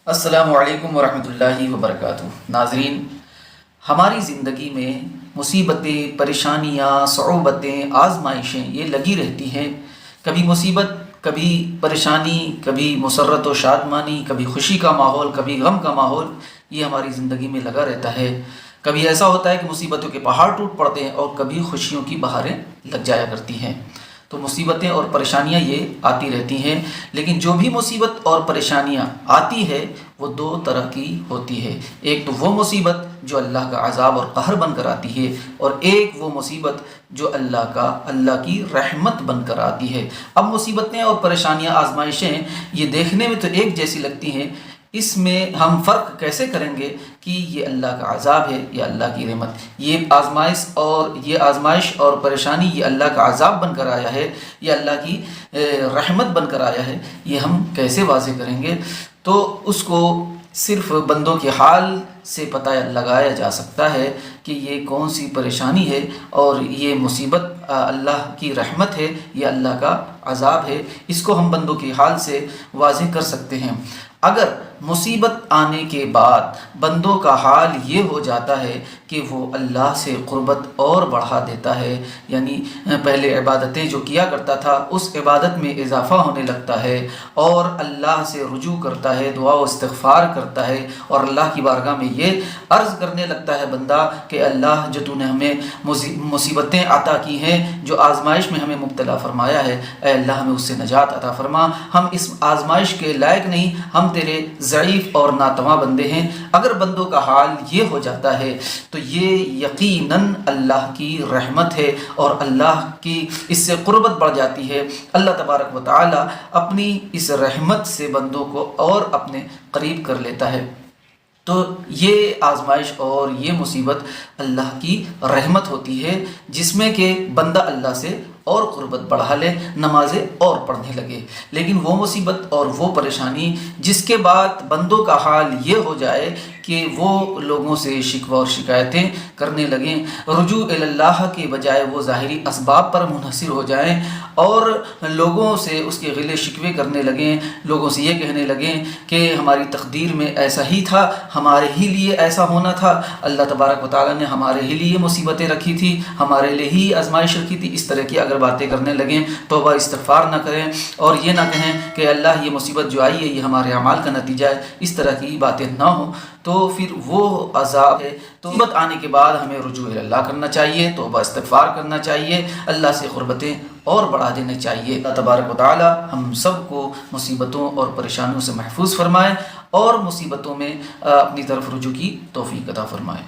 السلام علیکم ورحمۃ اللہ وبرکاتہ۔ ناظرین، ہماری زندگی میں مصیبتیں، پریشانیاں، صعوبتیں، آزمائشیں یہ لگی رہتی ہیں۔ کبھی مصیبت، کبھی پریشانی، کبھی مسرت و شادمانی، کبھی خوشی کا ماحول، کبھی غم کا ماحول، یہ ہماری زندگی میں لگا رہتا ہے۔ کبھی ایسا ہوتا ہے کہ مصیبتوں کے پہاڑ ٹوٹ پڑتے ہیں اور کبھی خوشیوں کی بہاریں لگ جایا کرتی ہیں۔ تو مصیبتیں اور پریشانیاں یہ آتی رہتی ہیں، لیکن جو بھی مصیبت اور پریشانیاں آتی ہے وہ دو طرح کی ہوتی ہے۔ ایک تو وہ مصیبت جو اللہ کا عذاب اور قہر بن کر آتی ہے، اور ایک وہ مصیبت جو اللہ کی رحمت بن کر آتی ہے۔ اب مصیبتیں اور پریشانیاں، آزمائشیں یہ دیکھنے میں تو ایک جیسی لگتی ہیں، اس میں ہم فرق کیسے کریں گے کہ یہ اللہ کا عذاب ہے یا اللہ کی رحمت؟ یہ آزمائش اور پریشانی یہ اللہ کا عذاب بن کر آیا ہے یا اللہ کی رحمت بن کر آیا ہے، یہ ہم کیسے واضح کریں گے؟ تو اس کو صرف بندوں کے حال سے پتہ لگایا جا سکتا ہے کہ یہ کون سی پریشانی ہے اور یہ مصیبت اللہ کی رحمت ہے یا اللہ کا عذاب ہے۔ اس کو ہم بندوں کے حال سے واضح کر سکتے ہیں۔ اگر مصیبت آنے کے بعد بندوں کا حال یہ ہو جاتا ہے کہ وہ اللہ سے قربت اور بڑھا دیتا ہے، یعنی پہلے عبادتیں جو کیا کرتا تھا اس عبادت میں اضافہ ہونے لگتا ہے اور اللہ سے رجوع کرتا ہے، دعا و استغفار کرتا ہے اور اللہ کی بارگاہ میں یہ عرض کرنے لگتا ہے بندہ کہ اللہ جو تو نے ہمیں مصیبتیں عطا کی ہیں، جو آزمائش میں ہمیں مبتلا فرمایا ہے، اے اللہ ہمیں اس سے نجات عطا فرما، ہم اس آزمائش کے لائق نہیں، ہم تیرے ضعیف اور ناتواں بندے ہیں۔ اگر بندوں کا حال یہ ہو جاتا ہے تو یہ یقیناً اللہ کی رحمت ہے اور اللہ کی اس سے قربت بڑھ جاتی ہے۔ اللہ تبارک و تعالی اپنی اس رحمت سے بندوں کو اور اپنے قریب کر لیتا ہے۔ تو یہ آزمائش اور یہ مصیبت اللہ کی رحمت ہوتی ہے، جس میں کہ بندہ اللہ سے اور قربت بڑھا لے، نمازیں اور پڑھنے لگے۔ لیکن وہ مصیبت اور وہ پریشانی جس کے بعد بندوں کا حال یہ ہو جائے کہ وہ لوگوں سے شکوہ اور شکایتیں کرنے لگیں، رجوع اللہ کے بجائے وہ ظاہری اسباب پر منحصر ہو جائیں اور لوگوں سے اس کے غلے شکوے کرنے لگیں، لوگوں سے یہ کہنے لگیں کہ ہماری تقدیر میں ایسا ہی تھا، ہمارے ہی لیے ایسا ہونا تھا، اللہ تبارک و تعالیٰ نے ہمارے ہی لیے مصیبتیں رکھی تھی، ہمارے لیے ہی آزمائش رکھی تھی۔ اس طرح کی اگر باتیں کرنے لگیں، توبہ استغفار نہ کریں اور یہ نہ کہیں کہ اللہ یہ مصیبت جو آئی ہے یہ ہمارے اعمال کا نتیجہ ہے، اس طرح کی باتیں نہ ہوں، تو پھر وہ عذاب ہے۔ تو مصیبت آنے کے بعد ہمیں رجوع اللہ کرنا چاہیے، توبہ استغفار کرنا چاہیے، اللہ سے قربتیں اور بڑھا دینے چاہیے۔ اللہ تبارک و تعالی ہم سب کو مصیبتوں اور پریشانیوں سے محفوظ فرمائے اور مصیبتوں میں اپنی طرف رجوع کی توفیق عطا فرمائے۔